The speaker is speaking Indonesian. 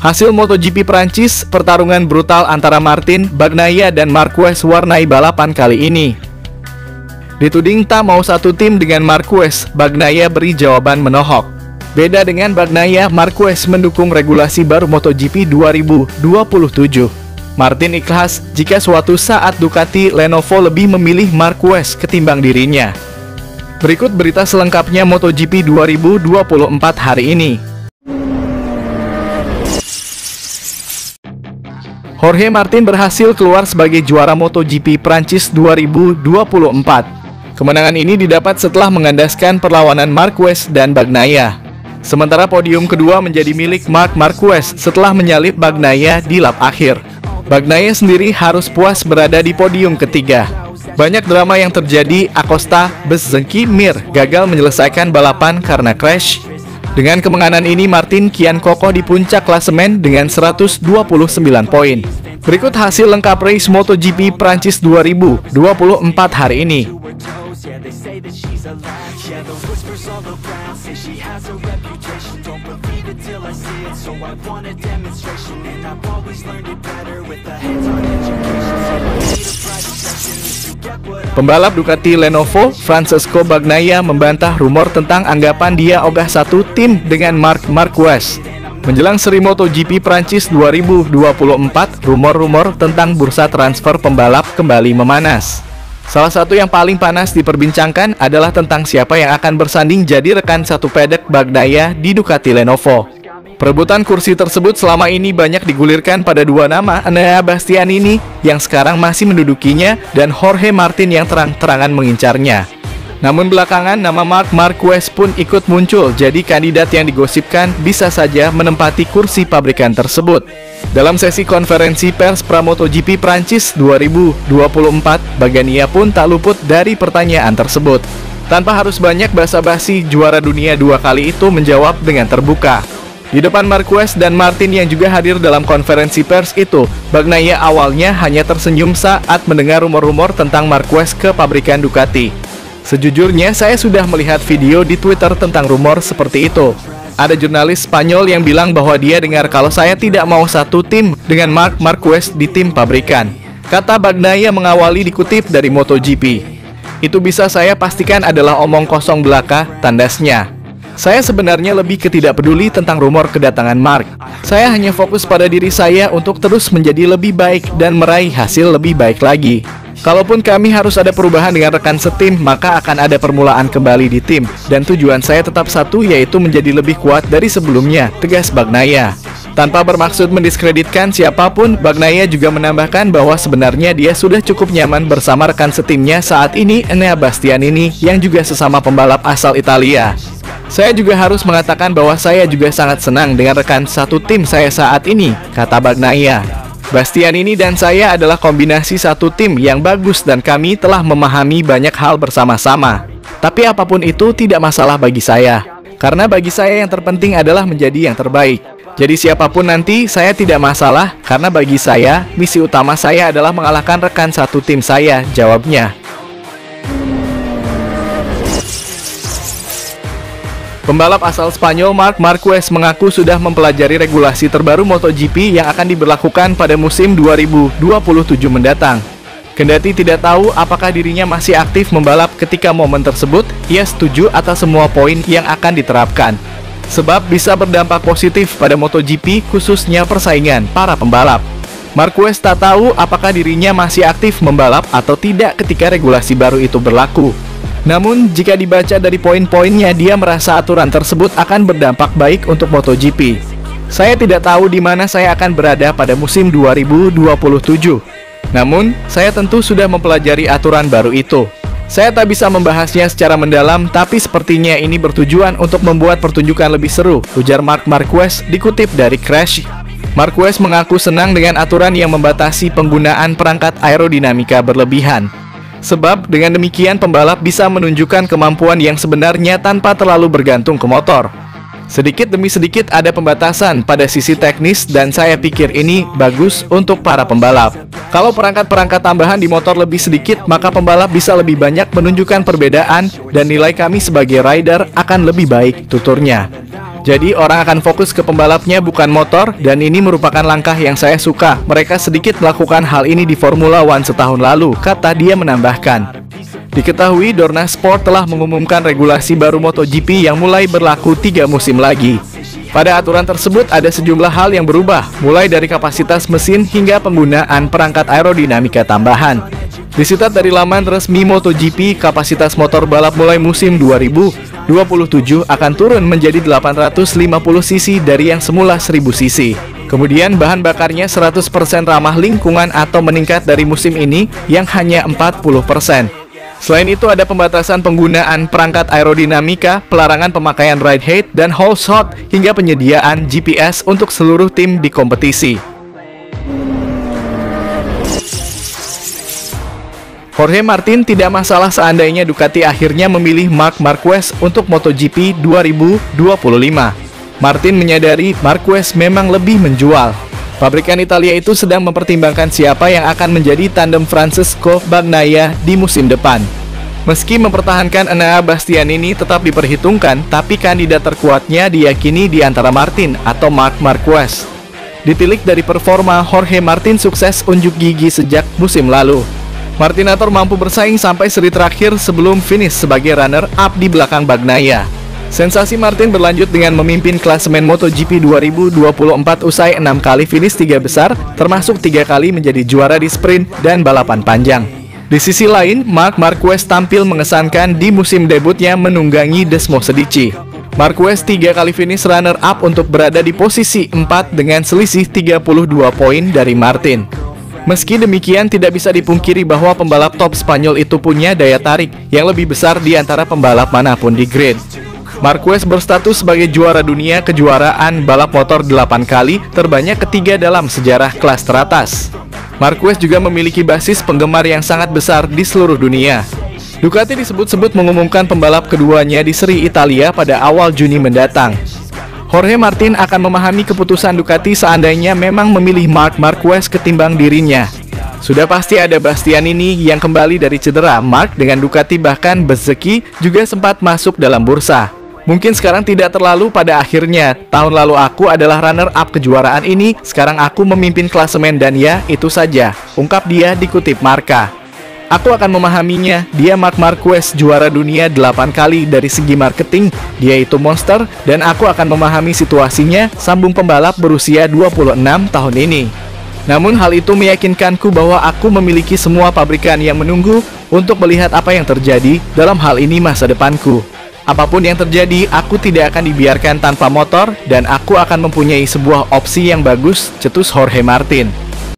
Hasil MotoGP Prancis, pertarungan brutal antara Martin, Bagnaia, dan Marquez warnai balapan kali ini. Dituding tak mau satu tim dengan Marquez, Bagnaia beri jawaban menohok. Beda dengan Bagnaia, Marquez mendukung regulasi baru MotoGP 2027. Martin ikhlas jika suatu saat Ducati Lenovo lebih memilih Marquez ketimbang dirinya. Berikut berita selengkapnya MotoGP 2024 hari ini. Jorge Martin berhasil keluar sebagai juara MotoGP Prancis 2024. Kemenangan ini didapat setelah mengandaskan perlawanan Marquez dan Bagnaia. Sementara podium kedua menjadi milik Marc Marquez setelah menyalip Bagnaia di lap akhir. Bagnaia sendiri harus puas berada di podium ketiga. Banyak drama yang terjadi. Acosta Bezzecchi Mir gagal menyelesaikan balapan karena crash. Dengan kemenangan ini, Martin kian kokoh di puncak klasemen dengan 129 poin. Berikut hasil lengkap race MotoGP Prancis 2024 hari ini. Pembalap Ducati Lenovo, Francesco Bagnaia membantah rumor tentang anggapan dia ogah satu tim dengan Marc Marquez. Menjelang seri MotoGP Prancis 2024, rumor-rumor tentang bursa transfer pembalap kembali memanas. Salah satu yang paling panas diperbincangkan adalah tentang siapa yang akan bersanding jadi rekan satu pedek Bagnaia di Ducati Lenovo. Perebutan kursi tersebut selama ini banyak digulirkan pada dua nama, Enea Bastianini yang sekarang masih mendudukinya dan Jorge Martin yang terang-terangan mengincarnya. Namun belakangan nama Marc Marquez pun ikut muncul jadi kandidat yang digosipkan bisa saja menempati kursi pabrikan tersebut. Dalam sesi konferensi pers pra-MotoGP Prancis 2024, Bagnaia pun tak luput dari pertanyaan tersebut. Tanpa harus banyak basa-basi, juara dunia dua kali itu menjawab dengan terbuka. Di depan Marquez dan Martin yang juga hadir dalam konferensi pers itu, Bagnaia awalnya hanya tersenyum saat mendengar rumor-rumor tentang Marquez ke pabrikan Ducati. Sejujurnya, saya sudah melihat video di Twitter tentang rumor seperti itu. Ada jurnalis Spanyol yang bilang bahwa dia dengar kalau saya tidak mau satu tim dengan Marc Marquez di tim pabrikan. Kata Bagnaia mengawali dikutip dari MotoGP. Itu bisa saya pastikan adalah omong kosong belaka, tandasnya. Saya sebenarnya lebih tidak peduli tentang rumor kedatangan Marc. Saya hanya fokus pada diri saya untuk terus menjadi lebih baik dan meraih hasil lebih baik lagi. Kalaupun kami harus ada perubahan dengan rekan setim, maka akan ada permulaan kembali di tim. Dan tujuan saya tetap satu, yaitu menjadi lebih kuat dari sebelumnya, tegas Bagnaia. Tanpa bermaksud mendiskreditkan siapapun, Bagnaia juga menambahkan bahwa sebenarnya dia sudah cukup nyaman bersama rekan setimnya saat ini, Enea Bastianini, yang juga sesama pembalap asal Italia. Saya juga harus mengatakan bahwa saya juga sangat senang dengan rekan satu tim saya saat ini, kata Bagnaia. Bastianini dan saya adalah kombinasi satu tim yang bagus dan kami telah memahami banyak hal bersama-sama. Tapi apapun itu tidak masalah bagi saya. Karena bagi saya yang terpenting adalah menjadi yang terbaik. Jadi siapapun nanti saya tidak masalah, karena bagi saya, misi utama saya adalah mengalahkan rekan satu tim saya, jawabnya. Pembalap asal Spanyol Marc Marquez mengaku sudah mempelajari regulasi terbaru MotoGP yang akan diberlakukan pada musim 2027 mendatang. Kendati tidak tahu apakah dirinya masih aktif membalap ketika momen tersebut, ia setuju atas semua poin yang akan diterapkan. Sebab bisa berdampak positif pada MotoGP, khususnya persaingan para pembalap. Marquez tak tahu apakah dirinya masih aktif membalap atau tidak ketika regulasi baru itu berlaku. Namun, jika dibaca dari poin-poinnya, dia merasa aturan tersebut akan berdampak baik untuk MotoGP. Saya tidak tahu di mana saya akan berada pada musim 2027. Namun, saya tentu sudah mempelajari aturan baru itu. Saya tak bisa membahasnya secara mendalam, tapi sepertinya ini bertujuan untuk membuat pertunjukan lebih seru, ujar Marc Marquez dikutip dari Crash. Marquez mengaku senang dengan aturan yang membatasi penggunaan perangkat aerodinamika berlebihan. Sebab dengan demikian pembalap bisa menunjukkan kemampuan yang sebenarnya tanpa terlalu bergantung ke motor. Sedikit demi sedikit ada pembatasan pada sisi teknis dan saya pikir ini bagus untuk para pembalap. Kalau perangkat-perangkat tambahan di motor lebih sedikit, maka pembalap bisa lebih banyak menunjukkan perbedaan dan nilai kami sebagai rider akan lebih baik, tuturnya. Jadi orang akan fokus ke pembalapnya bukan motor, dan ini merupakan langkah yang saya suka. Mereka sedikit melakukan hal ini di Formula One setahun lalu, kata dia menambahkan. Diketahui Dorna Sport telah mengumumkan regulasi baru MotoGP yang mulai berlaku 3 musim lagi. Pada aturan tersebut ada sejumlah hal yang berubah, mulai dari kapasitas mesin hingga penggunaan perangkat aerodinamika tambahan. Disitat dari laman resmi MotoGP, kapasitas motor balap mulai musim 2027 akan turun menjadi 850 cc dari yang semula 1000 cc. Kemudian bahan bakarnya 100% ramah lingkungan atau meningkat dari musim ini yang hanya 40%. Selain itu ada pembatasan penggunaan perangkat aerodinamika, pelarangan pemakaian ride height dan whole shot, hingga penyediaan GPS untuk seluruh tim di kompetisi. Jorge Martin tidak masalah seandainya Ducati akhirnya memilih Marc Marquez untuk MotoGP 2025. Martin menyadari Marquez memang lebih menjual. Pabrikan Italia itu sedang mempertimbangkan siapa yang akan menjadi tandem Francesco Bagnaia di musim depan. Meski mempertahankan Enea Bastianini tetap diperhitungkan, tapi kandidat terkuatnya diyakini di antara Martin atau Marc Marquez. Ditilik dari performa, Jorge Martin sukses unjuk gigi sejak musim lalu. Martinator mampu bersaing sampai seri terakhir sebelum finish sebagai runner-up di belakang Bagnaia. Sensasi Martin berlanjut dengan memimpin klasemen MotoGP 2024 usai 6 kali finish 3 besar, termasuk 3 kali menjadi juara di sprint dan balapan panjang. Di sisi lain, Marc Marquez tampil mengesankan di musim debutnya menunggangi Desmo Sedici. Marquez 3 kali finish runner-up untuk berada di posisi 4 dengan selisih 32 poin dari Martin. Meski demikian, tidak bisa dipungkiri bahwa pembalap top Spanyol itu punya daya tarik yang lebih besar di antara pembalap manapun di grid. Marquez berstatus sebagai juara dunia kejuaraan balap motor 8 kali, terbanyak ketiga dalam sejarah kelas teratas. Marquez juga memiliki basis penggemar yang sangat besar di seluruh dunia. Ducati disebut-sebut mengumumkan pembalap keduanya di seri Italia pada awal Juni mendatang. Jorge Martin akan memahami keputusan Ducati seandainya memang memilih Marc Marquez ketimbang dirinya. Sudah pasti ada Bastianini yang kembali dari cedera. Marc dengan Ducati bahkan Bezzecchi juga sempat masuk dalam bursa. Mungkin sekarang tidak terlalu pada akhirnya. Tahun lalu aku adalah runner-up kejuaraan ini, sekarang aku memimpin klasemen dan ya, itu saja, ungkap dia dikutip Marca. Aku akan memahaminya, dia Marc Marquez juara dunia 8 kali dari segi marketing, dia itu monster, dan aku akan memahami situasinya, sambung pembalap berusia 26 tahun ini. Namun hal itu meyakinkanku bahwa aku memiliki semua pabrikan yang menunggu untuk melihat apa yang terjadi dalam hal ini masa depanku. Apapun yang terjadi, aku tidak akan dibiarkan tanpa motor, dan aku akan mempunyai sebuah opsi yang bagus, cetus Jorge Martin.